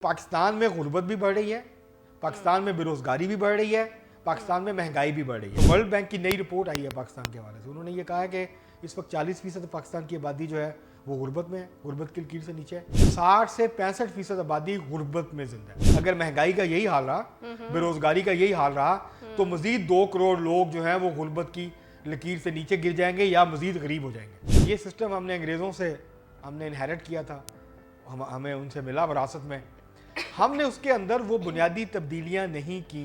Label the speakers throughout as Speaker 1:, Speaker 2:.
Speaker 1: پاکستان میں غربت بھی بڑھ رہی ہے، پاکستان میں بے روزگاری بھی بڑھ رہی ہے، پاکستان میں مہنگائی بھی بڑھ رہی ہے۔ ورلڈ بینک کی نئی رپورٹ آئی ہے پاکستان کے حوالے سے، انہوں نے یہ کہا ہے کہ اس وقت 40% پاکستان کی آبادی جو ہے وہ غربت میں ہے، غربت کی لکیر سے نیچے ہے۔ 60 سے 65% آبادی غربت میں زندہ ہے۔ اگر مہنگائی کا یہی حال رہا، بے روزگاری کا یہی حال رہا تو مزید 2 کروڑ لوگ جو ہیں وہ غربت کی لکیر سے نیچے گر جائیں گے یا مزید غریب ہو جائیں گے۔ یہ سسٹم ہم نے انگریزوں سے انہیرٹ کیا تھا، ہمیں ان سے ملا وراثت میں۔ ہم نے اس کے اندر وہ بنیادی تبدیلیاں نہیں کی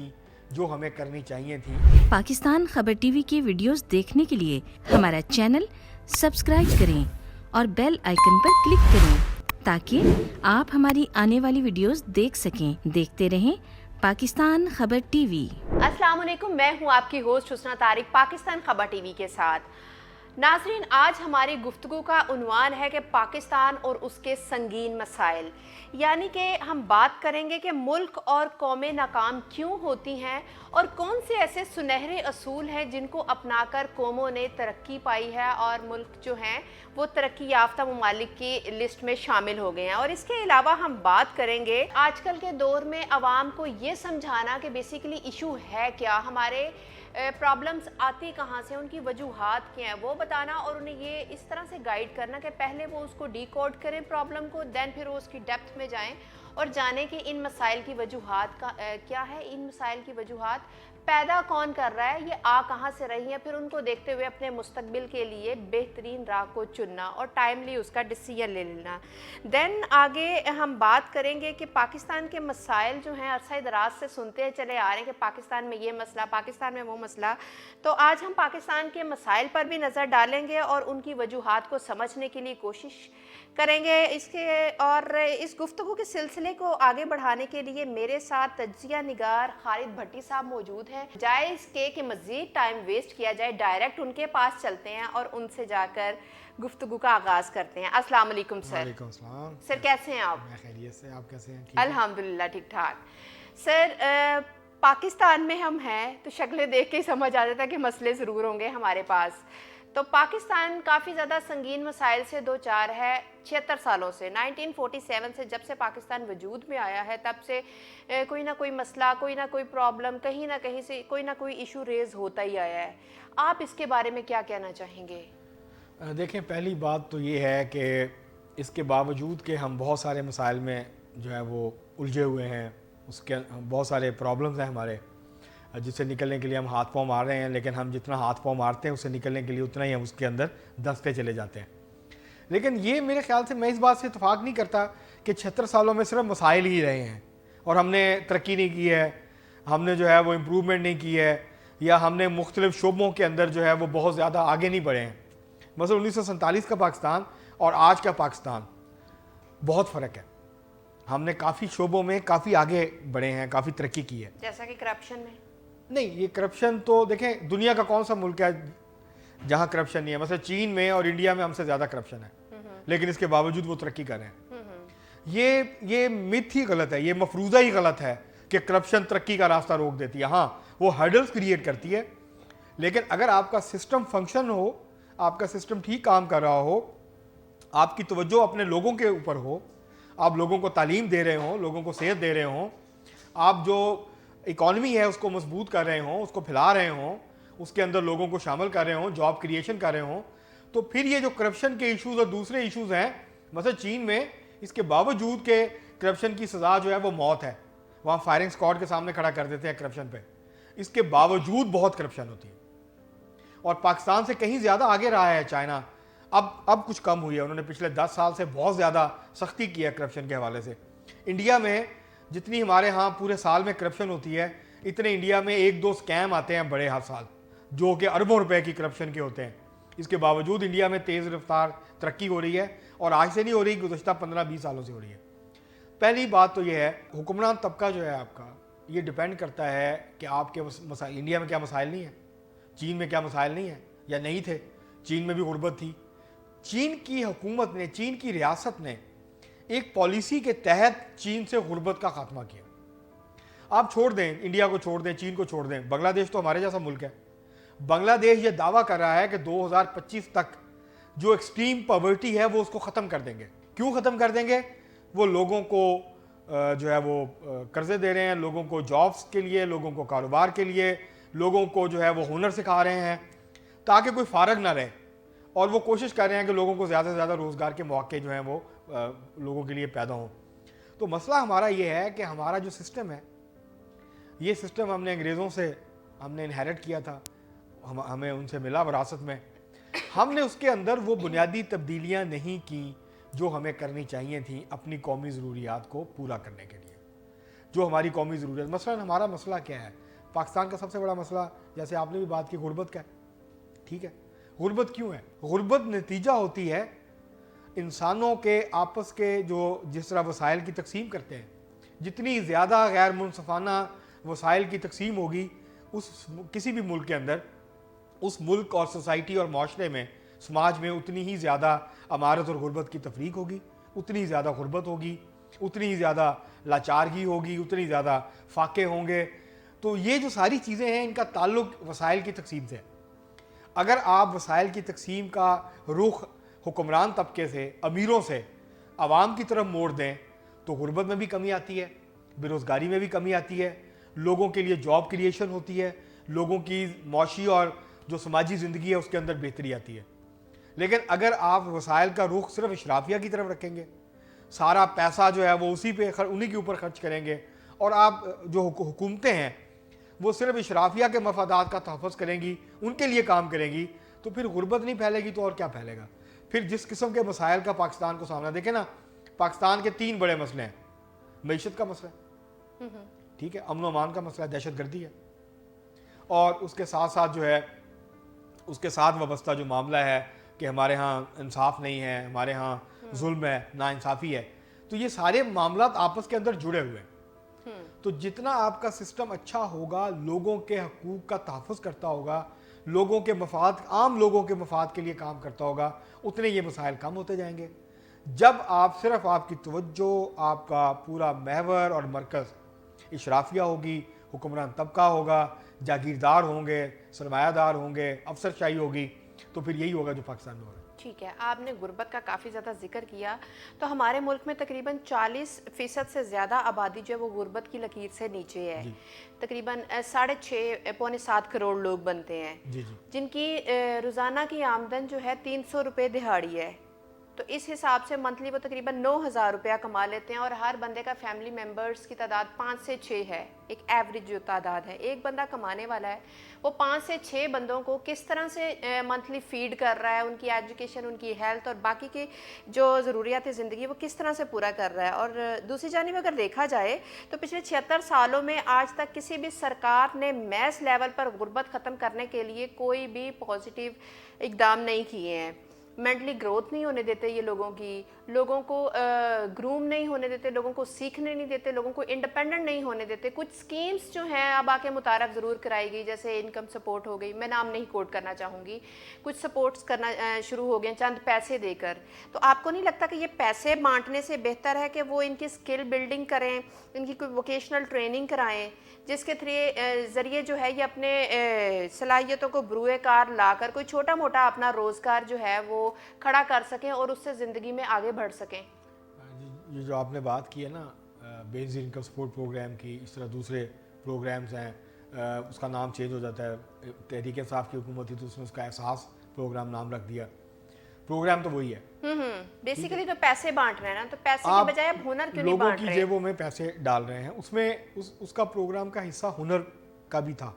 Speaker 1: جو ہمیں کرنی چاہیے تھیں۔
Speaker 2: پاکستان خبر ٹی وی کی ویڈیوز دیکھنے کے لیے ہمارا چینل سبسکرائب کریں اور بیل آئیکن پر کلک کریں تاکہ آپ ہماری آنے والی ویڈیوز دیکھ سکیں۔ دیکھتے رہیں پاکستان خبر ٹی وی۔
Speaker 3: السلام علیکم، میں ہوں آپ کی ہوسٹ حسنہ طارق پاکستان خبر ٹی وی کے ساتھ۔ ناظرین، آج ہماری گفتگو کا عنوان ہے کہ پاکستان اور اس کے سنگین مسائل، یعنی کہ ہم بات کریں گے کہ ملک اور قومیں ناکام کیوں ہوتی ہیں اور کون سے ایسے سنہرے اصول ہیں جن کو اپنا کر قوموں نے ترقی پائی ہے اور ملک جو ہیں وہ ترقی یافتہ ممالک کی لسٹ میں شامل ہو گئے ہیں۔ اور اس کے علاوہ ہم بات کریں گے آج کل کے دور میں عوام کو یہ سمجھانا کہ بیسیکلی ایشو ہے کیا، ہمارے پرابلمز آتی کہاں سے، ان کی وجوہات کیا ہیں وہ بتانا، اور انہیں یہ اس طرح سے گائیڈ کرنا کہ پہلے وہ اس کو ڈیکوڈ کریں پرابلم کو، دین پھر وہ اس کی ڈیپتھ میں جائیں اور جانیں کہ ان مسائل کی وجوہات کیا ہے، ان مسائل کی وجوہات پیدا کون کر رہا ہے، یہ آ کہاں سے رہی ہیں، پھر ان کو دیکھتے ہوئے اپنے مستقبل کے لیے بہترین راہ کو چننا اور ٹائملی اس کا ڈیسیژن لے لینا۔ دین آگے ہم بات کریں گے کہ پاکستان کے مسائل جو ہیں عرصہ دراز سے سنتے چلے آ رہے ہیں کہ پاکستان میں یہ مسئلہ، پاکستان میں وہ مسئلہ، تو آج ہم پاکستان کے مسائل پر بھی نظر ڈالیں گے اور ان کی وجوہات کو سمجھنے کے لیے کوشش کریں گے۔ اس گفتگو کے سلسلے کو آگے بڑھانے کے لیے میرے ساتھ تجزیہ نگار خالد بھٹی صاحب موجود ہیں۔ جائز کہ مزید ٹائم ویسٹ کیا جائے، ڈائریکٹ ان کے پاس چلتے ہیں اور ان سے جا کر گفتگو کا آغاز کرتے ہیں۔ السلام علیکم سر۔
Speaker 1: وعلیکم السلام
Speaker 3: سر کیسے ہیں آپ؟
Speaker 1: میں خیریت سے، آپ کیسے ہیں؟
Speaker 3: الحمدللہ ٹھیک ٹھاک۔ سر پاکستان میں ہم ہیں تو شکلیں دیکھ کے ہی سمجھ آ جاتا ہے کہ مسئلے ضرور ہوں گے ہمارے پاس۔ تو پاکستان کافی زیادہ سنگین مسائل سے دو چار ہے 76 سالوں سے، 1947 سے جب سے پاکستان وجود میں آیا ہے تب سے کوئی نہ کوئی مسئلہ، کوئی نہ کوئی پرابلم، کہیں نہ کہیں سے کوئی نہ کوئی ایشو ریز ہوتا ہی آیا ہے۔ آپ اس کے بارے میں کیا کہنا چاہیں گے؟
Speaker 1: دیکھیں، پہلی بات تو یہ ہے کہ اس کے باوجود کہ ہم بہت سارے مسائل میں جو ہے وہ الجھے ہوئے ہیں، اس کے بہت سارے پرابلمز ہیں ہمارے جس سے نکلنے کے لیے ہم ہاتھ پاؤں مار رہے ہیں، لیکن ہم جتنا ہاتھ پاؤں مارتے ہیں اس سے نکلنے کے لیے اتنا ہی ہم اس کے اندر دھنستے چلے جاتے ہیں۔ لیکن یہ میرے خیال سے میں اس بات سے اتفاق نہیں کرتا کہ 76 سالوں میں صرف مسائل ہی رہے ہیں اور ہم نے ترقی نہیں کی ہے، ہم نے جو ہے وہ امپروومنٹ نہیں کی ہے، یا ہم نے مختلف شعبوں کے اندر جو ہے وہ بہت زیادہ آگے نہیں بڑھے ہیں۔ مثلا 1947 کا پاکستان اور آج کا پاکستان بہت فرق ہے۔ ہم نے کافی شعبوں میں کافی آگے بڑھے ہیں، کافی ترقی کی ہے۔
Speaker 3: جیسا کہ کرپشن میں
Speaker 1: نہیں، یہ کرپشن تو دیکھیں دنیا کا کون سا ملک ہے جہاں کرپشن نہیں ہے؟ مثلا چین میں اور انڈیا میں ہم سے زیادہ کرپشن ہے، لیکن اس کے باوجود وہ ترقی کر رہے ہیں۔ یہ متھ ہی غلط ہے، یہ مفروضہ ہی غلط ہے کہ کرپشن ترقی کا راستہ روک دیتی ہے۔ ہاں، وہ ہرڈلز کریٹ کرتی ہے، لیکن اگر آپ کا سسٹم فنکشن ہو، آپ کا سسٹم ٹھیک کام کر رہا ہو، آپ کی توجہ اپنے لوگوں کے اوپر ہو، آپ لوگوں کو تعلیم دے رہے ہوں، لوگوں کو صحت دے رہے ہوں، آپ جو اکانومی ہے اس کو مضبوط کر رہے ہوں، اس کو پھیلا رہے ہوں، اس کے اندر لوگوں کو شامل کر رہے ہوں، جاب کریشن کر رہے ہوں، تو پھر یہ جو کرپشن کے ایشوز اور دوسرے ایشوز ہیں، مثلا چین میں اس کے باوجود کہ کرپشن کی سزا جو ہے وہ موت ہے، وہاں فائرنگ اسکواڈ کے سامنے کھڑا کر دیتے ہیں کرپشن پہ، اس کے باوجود بہت کرپشن ہوتی ہے۔ اور پاکستان سے کہیں زیادہ آگے رہا ہے چائنا، اب کچھ کم ہوئی ہے، انہوں نے پچھلے 10 سال سے بہت زیادہ سختی کی ہے کرپشن کے حوالے سے۔ انڈیا میں جتنی ہمارے ہاں پورے سال میں کرپشن ہوتی ہے، اتنے انڈیا میں 1-2 سکیم آتے ہیں بڑے ہر سال جو کہ اربوں روپے کی کرپشن کے ہوتے ہیں۔ اس کے باوجود انڈیا میں تیز رفتار ترقی ہو رہی ہے، اور آج سے نہیں ہو رہی، گزشتہ 15-20 سالوں سے ہو رہی ہے۔ پہلی بات تو یہ ہے، حکمران طبقہ جو ہے آپ کا، یہ ڈیپینڈ کرتا ہے کہ آپ کے مسائل، انڈیا میں کیا مسائل نہیں ہیں، چین میں کیا مسائل نہیں ہیں یا نہیں تھے۔ چین میں بھی غربت تھی، چین کی حکومت نے، چین کی ریاست نے ایک پالیسی کے تحت چین سے غربت کا خاتمہ کیا۔ آپ چھوڑ دیں انڈیا کو، چھوڑ دیں چین کو، چھوڑ دیں بنگلہ دیش تو ہمارے جیسا ملک ہے۔ بنگلہ دیش یہ دعویٰ کر رہا ہے کہ 2025 تک جو ایکسٹریم پاورٹی ہے وہ اس کو ختم کر دیں گے۔ کیوں ختم کر دیں گے؟ وہ لوگوں کو جو ہے وہ قرضے دے رہے ہیں لوگوں کو جابس کے لیے, لوگوں کو کاروبار کے لیے, لوگوں کو جو ہے وہ ہنر سکھا رہے ہیں تاکہ کوئی فارغ نہ رہے, اور وہ کوشش کر رہے ہیں کہ لوگوں کو زیادہ سے زیادہ روزگار کے مواقع جو ہیں وہ لوگوں کے لیے پیدا ہوں. تو مسئلہ ہمارا یہ ہے کہ ہمارا جو سسٹم ہے, یہ سسٹم ہم نے انگریزوں سے ہم نے انہیرٹ کیا تھا, ہمیں ان سے ملا وراثت میں. ہم نے اس کے اندر وہ بنیادی تبدیلیاں نہیں کی جو ہمیں کرنی چاہیے تھیں اپنی قومی ضروریات کو پورا کرنے کے لیے. جو ہماری قومی ضروریات, مثلا ہمارا مسئلہ کیا ہے, پاکستان کا سب سے بڑا مسئلہ, جیسے آپ نے بھی بات کی, غربت کا ہے. ٹھیک ہے, غربت کیوں ہے؟ غربت نتیجہ ہوتی ہے انسانوں کے آپس کے جو جس طرح وسائل کی تقسیم کرتے ہیں, جتنی زیادہ غیر منصفانہ وسائل کی تقسیم ہوگی اس کسی بھی ملک کے اندر, اس ملک اور سوسائٹی اور معاشرے میں, سماج میں اتنی ہی زیادہ امارت اور غربت کی تفریق ہوگی, اتنی ہی زیادہ غربت ہوگی, اتنی ہی زیادہ لاچارگی ہوگی, اتنی زیادہ فاقے ہوں گے. تو یہ جو ساری چیزیں ہیں ان کا تعلق وسائل کی تقسیم سے ہے. اگر آپ وسائل کی تقسیم کا رخ حکمران طبقے سے, امیروں سے عوام کی طرف موڑ دیں تو غربت میں بھی کمی آتی ہے, بے روزگاری میں بھی کمی آتی ہے, لوگوں کے لیے جاب کریشن ہوتی ہے, لوگوں کی معاشی اور جو سماجی زندگی ہے اس کے اندر بہتری آتی ہے. لیکن اگر آپ وسائل کا رخ صرف اشرافیہ کی طرف رکھیں گے, سارا پیسہ جو ہے وہ انہی کے اوپر خرچ کریں گے, اور آپ جو حکومتیں ہیں وہ صرف اشرافیہ کے مفادات کا تحفظ کریں گی, ان کے لیے کام کریں گی, تو پھر غربت نہیں پھیلے گی تو اور کیا پھیلے گا. پھر جس قسم کے مسائل کا پاکستان کو سامنا, دیکھیں نا پاکستان کے 3 بڑے مسئلے ہیں. معیشت کا مسئلہ ہے, ٹھیک ہے, امن و امان کا مسئلہ ہے, دہشت گردی ہے, اور اس کے ساتھ ساتھ جو ہے اس کے ساتھ وابستہ جو معاملہ ہے کہ ہمارے ہاں انصاف نہیں ہے, ہمارے ہاں ظلم ہے, ناانصافی ہے. تو یہ سارے معاملات آپس کے اندر جڑے ہوئے ہیں. تو جتنا آپ کا سسٹم اچھا ہوگا, لوگوں کے حقوق کا تحفظ کرتا ہوگا, لوگوں کے مفاد, عام لوگوں کے مفاد کے لیے کام کرتا ہوگا, اتنے یہ مسائل کم ہوتے جائیں گے. جب آپ صرف آپ کی توجہ, آپ کا پورا محور اور مرکز اشرافیہ ہوگی, حکمران طبقہ ہوگا, جاگیردار ہوں گے, سرمایہ دار ہوں گے, افسر شاہی ہوگی, تو پھر یہی ہوگا جو پاکستان میں ہو رہا ہے.
Speaker 3: ٹھیک ہے, آپ نے غربت کا کافی زیادہ ذکر کیا, تو ہمارے ملک میں تقریباً 40% سے زیادہ آبادی جو ہے وہ غربت کی لکیر سے نیچے ہے. تقریباً 6.5 پونے 7 کروڑ لوگ بنتے ہیں, جن کی روزانہ کی آمدن جو ہے 300 روپے دہاڑی ہے. تو اس حساب سے منتھلی وہ تقریباً 9,000 روپیہ کما لیتے ہیں, اور ہر بندے کا فیملی ممبرز کی تعداد 5 سے 6 ہے, ایک ایوریج جو تعداد ہے. ایک بندہ کمانے والا ہے, وہ 5 سے 6 بندوں کو کس طرح سے منتھلی فیڈ کر رہا ہے, ان کی ایجوکیشن, ان کی ہیلتھ اور باقی کی جو ضروریات زندگی وہ کس طرح سے پورا کر رہا ہے. اور دوسری جانب اگر دیکھا جائے تو پچھلے 76 سالوں میں آج تک کسی بھی سرکار نے میس لیول پر غربت ختم کرنے کے لیے کوئی بھی پازیٹیو اقدام نہیں کیے ہیں. مینٹلی گروتھ نہیں ہونے دیتے یہ لوگوں کو گروم نہیں ہونے دیتے, لوگوں کو سیکھنے نہیں دیتے, لوگوں کو انڈیپینڈنٹ نہیں ہونے دیتے. کچھ سکیمز جو ہیں اب آ کے متعارف ضرور کرائی گئی, جیسے انکم سپورٹ ہو گئی, میں نام نہیں کوٹ کرنا چاہوں گی, کچھ سپورٹس کرنا شروع ہو گئے چند پیسے دے کر. تو آپ کو نہیں لگتا کہ یہ پیسے بانٹنے سے بہتر ہے کہ وہ ان کی اسکل بلڈنگ کریں, ان کی کوئی ووکیشنل ٹریننگ کرائیں, جس کے ذریعے جو ہے یہ اپنے صلاحیتوں کو بروئے کار لا کر کوئی چھوٹا موٹا اپنا روزگار جو ہے وہ کھڑا کر سکیں اور اس سے زندگی میں آگے بڑھ سکیں.
Speaker 1: یہ جو آپ نے بات کی ہے نا بیسک انکم سپورٹ پروگرام کی, اس طرح دوسرے پروگرامز ہیں, اس کا نام چینج ہو جاتا ہے. تحریک انصاف کی حکومت تھی تو اس نے اس کا احساس پروگرام نام رکھ دیا. پروگرام تو وہی ہے,
Speaker 3: بیسیکلی تو پیسے بانٹ رہے ہیں نا, تو پیسے کی بجائے اب ہنر کیوں نہیں بانٹ رہے؟
Speaker 1: لوگوں کی جیبوں میں پیسے ڈال رہے ہیں. اس میں اس کا پروگرام کا حصہ ہنر کا بھی تھا,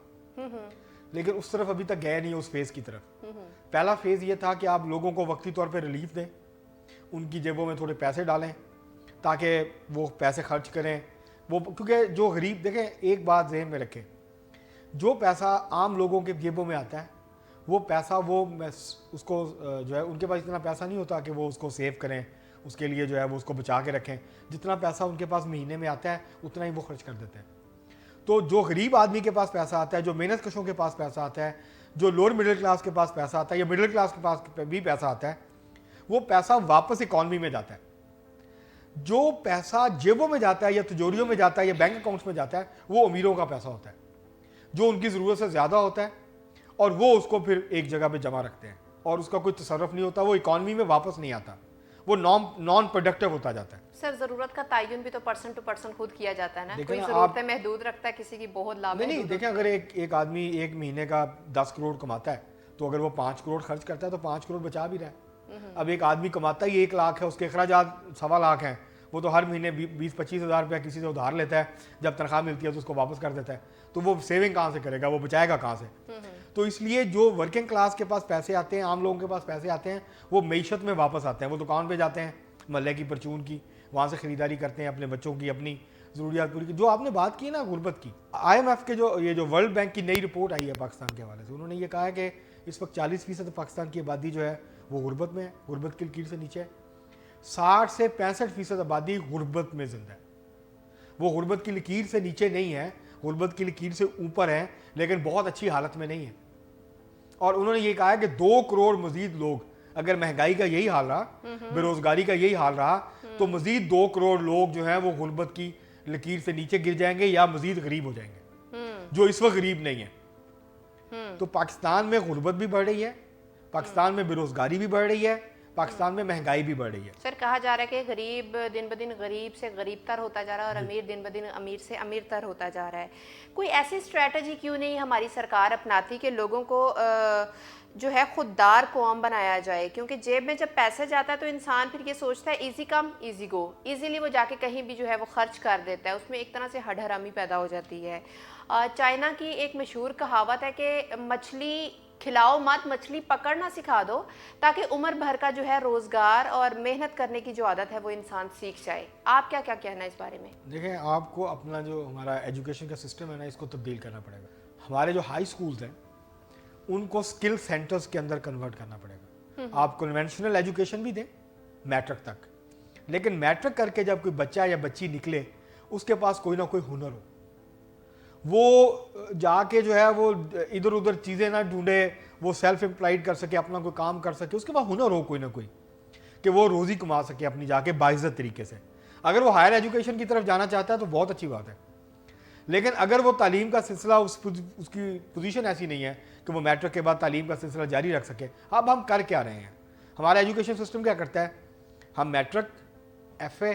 Speaker 1: لیکن اس طرف ابھی تک گئے نہیں, اس فیز کی طرف. پہلا فیز یہ تھا کہ آپ لوگوں کو وقتی طور پہ ریلیف دیں, ان کی جیبوں میں تھوڑے پیسے ڈالیں تاکہ وہ پیسے خرچ کریں. وہ کیونکہ جو غریب, دیکھیں ایک بات ذہن میں رکھیں, جو پیسہ عام لوگوں کے جیبوں میں آتا ہے وہ پیسہ وہ اس کو جو ہے ان کے پاس اتنا پیسہ نہیں ہوتا کہ وہ اس کو سیو کریں, اس کے لیے جو ہے وہ اس کو بچا کے رکھیں. جتنا پیسہ ان کے پاس مہینے میں آتا ہے اتنا ہی وہ خرچ کر دیتے ہیں. تو جو غریب آدمی کے پاس پیسہ آتا ہے, جو محنت کشوں کے پاس پیسہ آتا ہے, جو لوور مڈل کلاس کے پاس پیسہ آتا ہے یا مڈل کلاس کے پاس بھی پیسہ آتا ہے, وہ پیسہ واپس اکانومی میں جاتا ہے. جو پیسہ جیبوں میں جاتا ہے یا تجوریوں میں جاتا ہے یا بینک اکاؤنٹس میں جاتا ہے وہ امیروں کا پیسہ ہوتا ہے, جو ان کی ضرورت سے زیادہ ہوتا ہے, اور وہ اس کو پھر ایک جگہ پہ جمع رکھتے ہیں اور اس کا کوئی تصرف نہیں ہوتا, وہ اکانومی میں واپس نہیں آتا, وہ نان پروڈکٹیو ہوتا جاتا ہے.
Speaker 3: سر ضرورت کا تعین بھی تو پرسن ٹو پرسن خود کیا جاتا ہے نا, کوئی
Speaker 1: نا
Speaker 3: ضرورتیں محدود رکھتا ہے, کسی کی بہت لامحدود.
Speaker 1: نہیں دیکھیں, اگر ایک آدمی ایک مہینے کا 10 کروڑ کماتا ہے تو اگر وہ 5 کروڑ خرچ کرتا ہے تو 5 کروڑ بچا بھی رہا ہے. اب ایک آدمی کماتا ہی 1 لاکھ ہے, اس کے اخراجات 1.25 لاکھ ہیں, وہ تو ہر مہینے 20-25 ہزار روپیہ کسی سے ادھار لیتا ہے, جب تنخواہ ملتی ہے تو اس کو واپس کر دیتا ہے, تو وہ سیونگ کہاں سے کرے گا, وہ بچائے گا کہاں سے؟ تو اس لیے جو ورکنگ کلاس کے پاس پیسے آتے ہیں, عام لوگوں کے پاس پیسے آتے ہیں, وہ معیشت میں واپس آتے ہیں, وہ دکان پہ جاتے ہیں محلے کی پرچون کی, وہاں سے خریداری کرتے ہیں اپنے بچوں کی, اپنی ضروریات پوری کی. جو آپ نے بات کی نا غربت کی, IMF کے یہ جو ورلڈ بینک کی نئی رپورٹ آئی ہے پاکستان کے حوالے سے, انہوں نے یہ کہا ہے کہ اس وقت 40% پاکستان کی آبادی جو ہے وہ غربت میں ہے, غربت کی لکیر سے نیچے ہے. 60 سے 65% آبادی غربت میں زندہ ہے. وہ غربت کی لکیر سے نیچے نہیں ہے, غربت کی لکیر سے اوپر ہے, لیکن بہت اچھی حالت میں نہیں ہے. اور انہوں نے یہ کہا ہے کہ 2 کروڑ مزید لوگ, اگر مہنگائی کا یہی حال رہا, بے روزگاری کا یہی حال رہا, تو مزید 2 کروڑ لوگ جو ہیں وہ غربت کی لکیر سے نیچے گر جائیں گے یا مزید غریب ہو جائیں گے, جو اس وقت غریب نہیں ہیں. تو پاکستان میں غربت بھی بڑھ رہی ہے, پاکستان میں بے روزگاری بھی بڑھ رہی ہے, پاکستان میں مہنگائی بھی بڑھ رہی ہے.
Speaker 3: سر کہا جا رہا ہے کہ غریب دن بدن غریب سے غریب تر ہوتا جا رہا ہے اور امیر دن بدن امیر سے امیر تر ہوتا جا رہا ہے. کوئی ایسی اسٹریٹجی کیوں نہیں ہماری سرکار اپناتی کہ لوگوں کو جو ہے خوددار قوم بنایا جائے؟ کیونکہ جیب میں جب پیسہ جاتا ہے تو انسان پھر یہ سوچتا ہے ایزی کم ایزی گو, ایزیلی وہ جا کے کہیں بھی جو ہے وہ خرچ کر دیتا ہے, اس میں ایک طرح سے ہڈ حرامی پیدا ہو جاتی ہے. چائنا کی ایک مشہور کہاوت ہے کہ مچھلی کھلاؤ مت, مچھلی پکڑنا سکھا دو, تاکہ عمر بھر کا جو ہے روزگار اور محنت کرنے کی جو عادت ہے وہ انسان سیکھ جائے. آپ کیا کہنا ہے اس بارے میں؟
Speaker 1: دیکھیں, آپ کو اپنا جو ہمارا ایجوکیشن کا سسٹم ہے نا, اس کو تبدیل کرنا پڑے گا. ہمارے جو ہائی سکولز ہیں ان کو سکل سینٹرز کے اندر کنورٹ کرنا پڑے گا. آپ کنونشنل ایجوکیشن بھی دیں میٹرک تک, لیکن میٹرک کر کے جب کوئی بچہ یا بچی نکلے, اس کے پاس کوئی نہ کوئی ہنر ہو, وہ جا کے جو ہے وہ ادھر ادھر چیزیں نہ ڈھونڈے, وہ سیلف امپلائڈ کر سکے, اپنا کوئی کام کر سکے, اس کے پاس ہنر ہو کوئی نہ کوئی, کہ وہ روزی کما سکے اپنی جا کے باعزت طریقے سے. اگر وہ ہائر ایجوکیشن کی طرف جانا چاہتا ہے تو بہت اچھی بات ہے, لیکن اگر وہ تعلیم کا سلسلہ اس کی پوزیشن ایسی نہیں ہے کہ وہ میٹرک کے بعد تعلیم کا سلسلہ جاری رکھ سکے. اب ہم کر کیا رہے ہیں, ہمارا ایجوکیشن سسٹم کیا کرتا ہے, ہم میٹرک, ایف اے,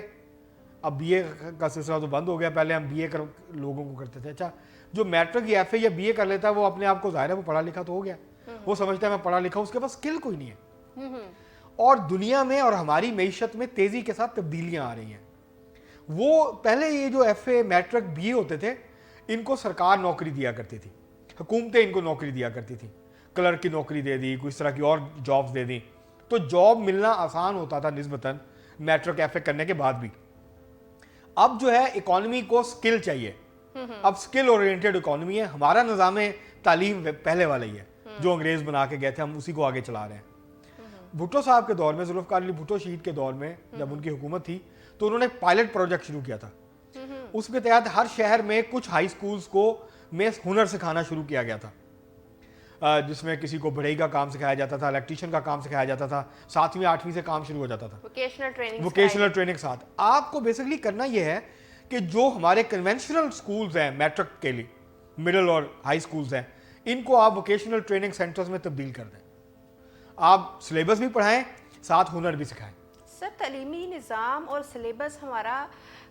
Speaker 1: اب بی اے کا سلسلہ تو بند ہو گیا, پہلے ہم بی اے لوگوں کو کرتے تھے. اچھا, جو میٹرک یا ایف اے یا بی اے کر لیتا ہے وہ اپنے آپ کو ظاہر ہے وہ پڑھا لکھا تو ہو گیا, وہ سمجھتا ہے میں پڑھا لکھا ہوں, اس کے پاس اسکل کوئی نہیں ہے. اور دنیا میں اور ہماری معیشت میں تیزی کے ساتھ تبدیلیاں آ رہی ہیں. وہ پہلے یہ جو ایف اے میٹرک بی اے ہوتے تھے, ان کو سرکار نوکری دیا کرتی تھی, حکومتیں ان کو نوکری دیا کرتی تھی, کلرک کی نوکری دے دی, کوئی اس طرح کی اور جابز دے دی, تو جاب ملنا آسان ہوتا تھا نسبتاً میٹرک ایف اے کرنے کے بعد بھی. اب جو ہے اکانومی کو سکل چاہیے, اب سکل اورینٹڈ اکانومی ہے. ہمارا نظام تعلیم پہلے والا ہی ہے جو انگریز بنا کے گئے تھے, ہم اسی کو آگے چلا رہے ہیں. بھٹو صاحب کے دور میں, ذوالفقار علی بھٹو شہید کے دور میں جب ان کی حکومت تھی, تو انہوں نے ایک پائلٹ پروجیکٹ شروع کیا تھا. اس کے تحت ہر شہر میں کچھ ہائی سکولز کو میں ہنر سکھانا شروع کیا گیا تھا, جس میں کسی کو بڑھئی کا کام سکھایا جاتا تھا, الیکٹریشین کا کام سکھایا جاتا تھا, 7ویں 8ویں سے کام شروع ہو جاتا تھا, ووکیشنل ٹریننگ ساتھ. آپ کو بیسکلی کرنا یہ ہے کہ جو ہمارے کنونشنل سکولز ہیں میٹرک کے لیے, مڈل اور ہائی سکولز ہیں, ان کو آپ ووکیشنل ٹریننگ سینٹرز میں تبدیل کر دیں. آپ سلیبس بھی پڑھائیں, ساتھ ہنر بھی سکھائیں.
Speaker 3: سر تعلیمی نظام اور سلیبس ہمارا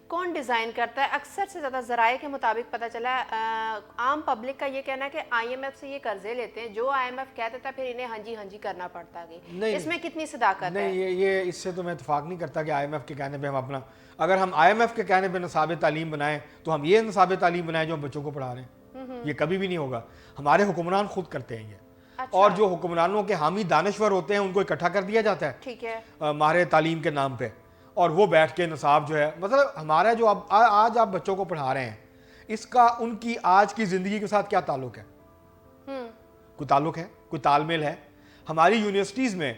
Speaker 3: کون ڈیزائن کرتا ہے؟ اکثر سے زیادہ ذرائع کے مطابق پتہ چلا ہے عام پبلک کا یہ کہنا ہے کہ IMF سے یہ قرضے لیتے ہیں, جو IMF کہہ دیتا ہے پھر انہیں ہاں جی کرنا پڑتا ہے. اس میں کتنی صداقت ہے؟
Speaker 1: نہیں, یہ اس سے تو میں اتفاق نہیں کرتا کہ IMF کے کہنے پہ ہم اپنا, اگر ہم IMF کے کہنے پہ نصاب تعلیم بنائیں تو ہم یہ نصاب تعلیم بنائیں جو ہم بچوں کو پڑھا رہے ہیں. یہ کبھی بھی نہیں ہوگا. ہمارے حکمران خود کرتے ہیں یہ, اور جو حکمرانوں کے حامی دانشور ہوتے ہیں ان کو اکٹھا کر دیا جاتا ہے,
Speaker 3: ٹھیک ہے,
Speaker 1: ماہر تعلیم کے نام پہ, اور وہ بیٹھ کے نصاب جو ہے, مطلب ہمارا جو اب آج آپ بچوں کو پڑھا رہے ہیں, اس کا ان کی آج کی زندگی کے ساتھ کیا تعلق ہے؟ کوئی تعلق ہے, کوئی تال میل ہے؟ ہماری یونیورسٹیز میں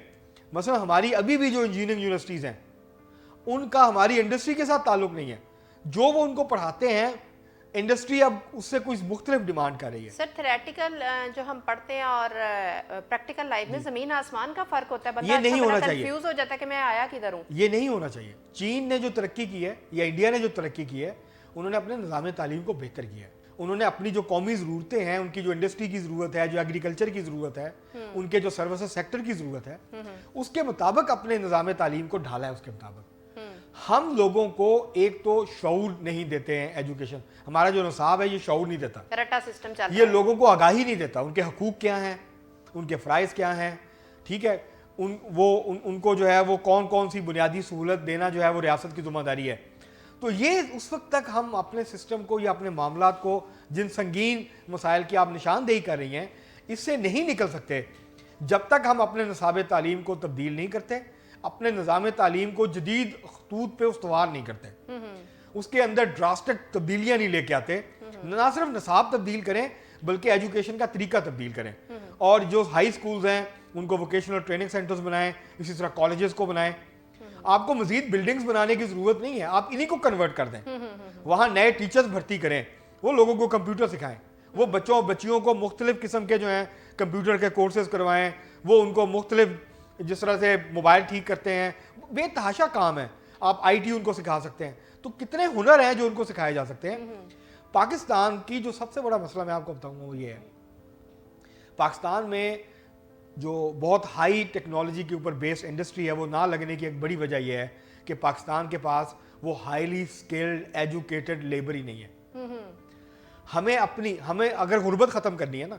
Speaker 1: مثلا, ہماری ابھی بھی جو انجینئرنگ یونیورسٹیز ہیں, ان کا ہماری انڈسٹری کے ساتھ تعلق نہیں ہے. جو وہ ان کو پڑھاتے ہیں, انڈسٹری اب اس سے کوئی مختلف ڈیمانڈ کر رہی ہے.
Speaker 3: سر تھیوریٹیکل جو ہم پڑھتے ہیں اور پریکٹیکل لائف میں زمین آسمان کا فرق ہوتا ہے, بندہ
Speaker 1: نہیں ہونا چاہیے,
Speaker 3: کنفیوز ہو جاتا ہے کہ میں آیا کدھر ہوں.
Speaker 1: یہ نہیں ہونا چاہیے. چین نے جو ترقی کی ہے یا انڈیا نے جو ترقی کی ہے, انہوں نے اپنے نظام تعلیم کو بہتر کیا ہے. انہوں نے اپنی جو قومی ضرورتیں ہیں, ان کی جو انڈسٹری کی ضرورت ہے, جو ایگریکلچر کی ضرورت ہے, ان کے جو سروسز سیکٹر کی ضرورت ہے, اس کے مطابق اپنے نظام تعلیم کو ڈھالا ہے. اس کے مطابق ہم لوگوں کو ایک تو شعور نہیں دیتے ہیں, ایجوکیشن ہمارا جو نصاب ہے یہ شعور نہیں دیتا,
Speaker 3: رٹا سسٹم چل رہا ہے,
Speaker 1: یہ لوگوں کو آگاہی نہیں دیتا ان کے حقوق کیا ہیں, ان کے فرائض کیا ہیں. ٹھیک ہے, ان کو جو ہے وہ کون کون سی بنیادی سہولت دینا جو ہے وہ ریاست کی ذمہ داری ہے. تو یہ اس وقت تک ہم اپنے سسٹم کو یا اپنے معاملات کو, جن سنگین مسائل کی آپ نشاندہی کر رہی ہیں, اس سے نہیں نکل سکتے جب تک ہم اپنے نصاب تعلیم کو تبدیل نہیں کرتے, اپنے نظام تعلیم کو جدید خطوط پہ استوار نہیں کرتے, اس کے اندر ڈراسٹک تبدیلیاں نہیں لے کے آتے. نہ صرف نصاب تبدیل کریں بلکہ ایجوکیشن کا طریقہ تبدیل کریں, اور جو ہائی سکولز ہیں ان کو ووکیشنل ٹریننگ سینٹرز بنائیں, اسی طرح کالجز کو بنائیں. آپ کو مزید بلڈنگز بنانے کی ضرورت نہیں ہے, آپ انہی کو کنورٹ کر دیں, وہاں نئے ٹیچرز بھرتی کریں, وہ لوگوں کو کمپیوٹر سکھائیں, وہ بچیوں کو مختلف قسم کے جو ہیں کمپیوٹر کے کورسز کروائیں, وہ ان کو مختلف جس طرح سے موبائل ٹھیک کرتے ہیں, بے تحاشا کام ہے, آپ آئی ٹی ان کو سکھا سکتے ہیں. تو کتنے ہنر ہیں جو ان کو سکھائے جا سکتے ہیں. پاکستان کی جو سب سے بڑا مسئلہ میں آپ کو بتاؤں گا وہ یہ ہے, پاکستان میں جو بہت ہائی ٹیکنالوجی کے اوپر بیسڈ انڈسٹری ہے وہ نہ لگنے کی ایک بڑی وجہ یہ ہے کہ پاکستان کے پاس وہ ہائیلی سکلڈ ایجوکیٹڈ لیبر ہی نہیں ہے. ہمیں اگر غربت ختم کرنی ہے نا,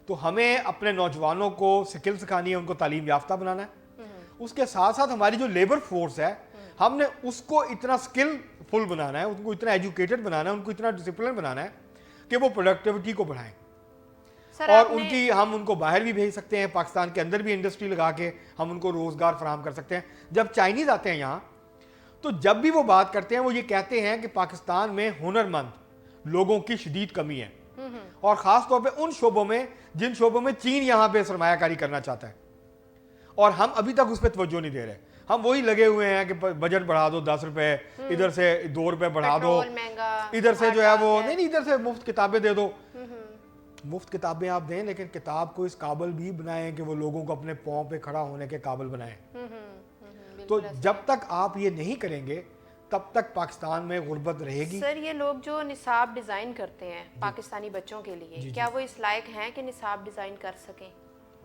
Speaker 1: تو ہمیں اپنے نوجوانوں کو سکل سکھانی ہے, ان کو تعلیم یافتہ بنانا ہے. اس کے ساتھ ساتھ ہماری جو لیبر فورس ہے ہم نے اس کو اتنا سکل فل بنانا ہے, ان کو اتنا ایجوکیٹڈ بنانا ہے, ان کو اتنا ڈسپلن بنانا ہے کہ وہ پروڈکٹیوٹی کو بڑھائیں. اور ہم ان کو باہر بھی بھیج سکتے ہیں, پاکستان کے اندر بھی انڈسٹری لگا کے ہم ان کو روزگار فراہم کر سکتے ہیں. جب چائنیز آتے ہیں یہاں تو جب بھی وہ بات کرتے ہیں وہ یہ کہتے ہیں کہ پاکستان میں ہنرمند لوگوں کی شدید کمی ہے, اور خاص طور پہ ان شعبوں میں جن شعبوں میں چین یہاں پہ سرمایہ کاری کرنا چاہتا ہے, اور ہم ابھی تک اس پہ توجہ نہیں دے رہے. ہم وہی لگے ہوئے ہیں کہ بجٹ بڑھا دو 10 روپے, ادھر سے 2 روپے بڑھا دو, ادھر سے جو ہے وہ نہیں, ادھر سے مفت کتابیں دے دو. مفت کتابیں آپ دیں لیکن کتاب کو اس قابل بھی بنائیں کہ وہ لوگوں کو اپنے پاؤں پہ کھڑا ہونے کے قابل بنائیں. تو جب تک آپ یہ نہیں کریں گے تب تک پاکستان میں غربت رہے گی.
Speaker 3: سر یہ لوگ جو نصاب ڈیزائن کرتے ہیں پاکستانی بچوں کے لیے, کیا وہ اس لائق ہیں کہ نصاب ڈیزائن کر سکیں؟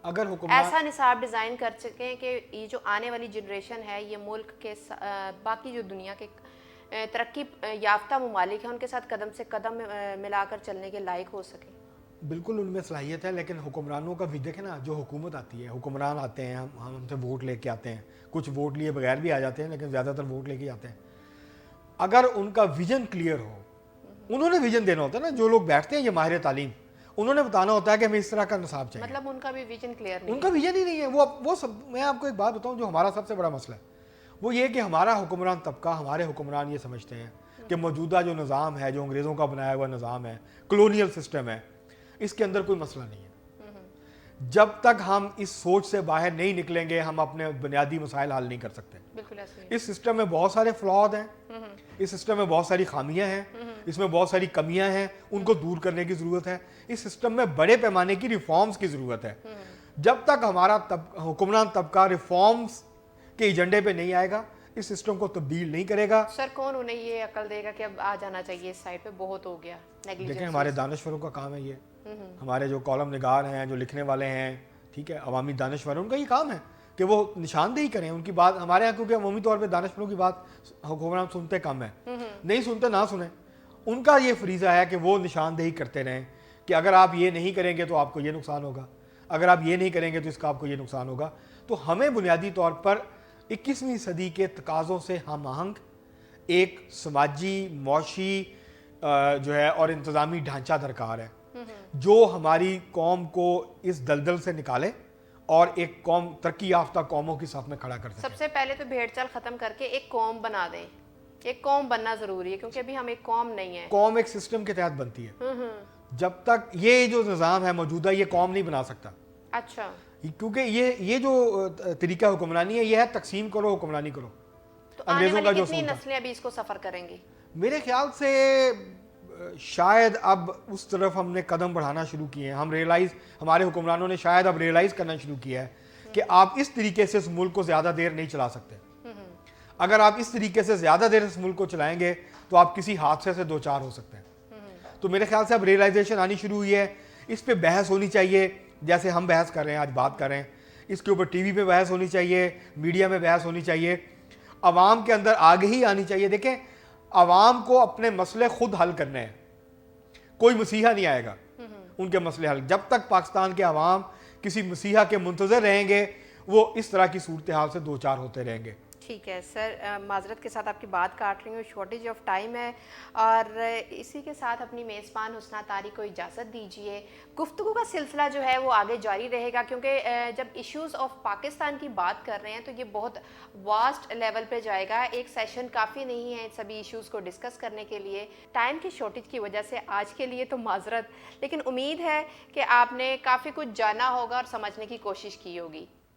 Speaker 1: اگر حکومت
Speaker 3: ایسا نصاب ڈیزائن کر سکیں کہ یہ جو آنے والی جنریشن ہے یہ ملک کے باقی جو دنیا کے ترقی یافتہ ممالک ہیں ان کے ساتھ قدم سے قدم ملا کر چلنے کے لائق ہو سکیں.
Speaker 1: بالکل ان میں صلاحیت ہے, لیکن حکمرانوں کا بھی دیکھیں نا, جو حکومت آتی ہے, حکمران آتے ہیں, ہم سے ووٹ لے کے آتے ہیں, کچھ ووٹ لیے بغیر بھی آ جاتے ہیں لیکن زیادہ تر ووٹ لے کے آتے ہیں. اگر ان کا ویژن کلیئر ہو, انہوں نے ویژن دینا ہوتا ہے نا, جو لوگ بیٹھتے ہیں یہ ماہر تعلیم, انہوں نے بتانا ہوتا ہے کہ ہمیں اس طرح کا نصاب چاہیے.
Speaker 3: مطلب ان کا بھی ویژن کلیئر نہیں,
Speaker 1: ان کا ویژن ہی نہیں ہے. وہ سب, میں آپ کو ایک بات بتاؤں جو ہمارا سب سے بڑا مسئلہ ہے وہ یہ کہ ہمارا حکمران طبقہ, ہمارے حکمران یہ سمجھتے ہیں کہ موجودہ جو نظام ہے, جو انگریزوں کا بنایا ہوا نظام ہے, کلونیل سسٹم ہے, اس کے اندر کوئی مسئلہ نہیں ہے. جب تک ہم اس سوچ سے باہر نہیں نکلیں گے ہم اپنے بنیادی مسائل حل نہیں کر سکتے. اس سسٹم میں بہت سارے فلاڈ ہیں, اس سسٹم میں بہت ساری خامیاں ہیں, اس میں بہت ساری کمیاں ہیں, ان کو دور کرنے کی ضرورت ہے. اس سسٹم میں بڑے پیمانے کی ریفارمز کی ضرورت ہے. جب تک ہمارا حکمران طبقہ ریفارمز کے ایجنڈے پہ نہیں آئے گا, اس سسٹم کو تبدیل نہیں کرے گا.
Speaker 3: سر کون انہیں یہ عقل دے گا کہ اب آ جانا چاہیے اس سائڈ پہ, بہت ہو گیا.
Speaker 1: دیکھیں ہمارے دانشوروں کا کام ہے یہ, ہمارے جو کالم نگار ہیں, جو لکھنے والے ہیں, ٹھیک ہے, عوامی دانشور, ان کا یہ کام ہے کہ وہ نشاندہی کریں. ان کی بات ہمارے یہاں کیونکہ عمومی طور پہ دانشوروں کی بات حکمران سنتے کم ہے, نہیں سنتے نہ سنیں. ان کا یہ فریضہ ہے کہ وہ نشاندہی کرتے رہیں کہ اگر آپ یہ نہیں کریں گے تو آپ کو یہ نقصان ہوگا, اگر آپ یہ نہیں کریں گے تو اس کا آپ کو یہ نقصان ہوگا. تو ہمیں بنیادی طور پر 21ویں صدی کے تقاضوں سے ہم آہنگ ایک سماجی, معاشی جو ہے اور انتظامی ڈھانچہ درکار ہے جو ہماری قوم کو اس دلدل سے نکالے اور ایک قوم, ترقی یافتہ قوموں کی صف میں کھڑا کر سکے.
Speaker 3: سب سے پہلے تو بھیڑ چال ختم کر کے ایک قوم بنا دیں. ایک قوم بننا ضروری ہے کیونکہ ابھی ہم ایک قوم نہیں ہے.
Speaker 1: قوم ایک سسٹم کے تحت بنتی ہے. جب تک یہ جو نظام ہے موجودہ, یہ قوم نہیں بنا سکتا.
Speaker 3: اچھا,
Speaker 1: کیونکہ یہ جو طریقہ حکمرانی ہے یہ ہے تقسیم کرو, حکمرانی کرو.
Speaker 3: تو آنے والی کتنی نسلیں ابھی اس کو سفر کریں گی؟
Speaker 1: میرے خیال سے شاید اب اس طرف ہم نے قدم بڑھانا شروع کیے ہیں. ہم ریئلائز, ہمارے حکمرانوں نے شاید اب ریئلائز کرنا شروع کیا ہے کہ آپ اس طریقے سے اس ملک کو زیادہ دیر نہیں چلا سکتے. اگر آپ اس طریقے سے زیادہ دیر اس ملک کو چلائیں گے تو آپ کسی حادثے سے دوچار ہو سکتے ہیں. تو میرے خیال سے اب ریئلائزیشن آنی شروع ہوئی ہے, اس پہ بحث ہونی چاہیے, جیسے ہم بحث کر رہے ہیں, آج بات کر رہے ہیں, اس کے اوپر ٹی وی پہ بحث ہونی چاہیے, میڈیا میں بحث ہونی چاہیے, عوام کے اندر آگہی آنی چاہیے. دیکھیں عوام کو اپنے مسئلے خود حل کرنے ہیں, کوئی مسیحا نہیں آئے گا ان کے مسئلے حل. جب تک پاکستان کے عوام کسی مسیحا کے منتظر رہیں گے وہ اس طرح کی صورتحال سے دوچار ہوتے رہیں گے.
Speaker 3: ٹھیک ہے سر, معذرت کے ساتھ آپ کی بات کاٹ رہی ہوں, شارٹیج آف ٹائم ہے, اور اسی کے ساتھ اپنی میزبان حسنہ طارق کو اجازت دیجیے. گفتگو کا سلسلہ جو ہے وہ آگے جاری رہے گا, کیونکہ جب ایشوز آف پاکستان کی بات کر رہے ہیں تو یہ بہت واسٹ لیول پہ جائے گا. ایک سیشن کافی نہیں ہے سبھی ایشوز کو ڈسکس کرنے کے لیے, ٹائم کی شارٹیج کی وجہ سے آج کے لیے تو معذرت, لیکن امید ہے کہ آپ نے کافی کچھ جانا ہوگا اور سمجھنے کی کوشش کی ہوگی.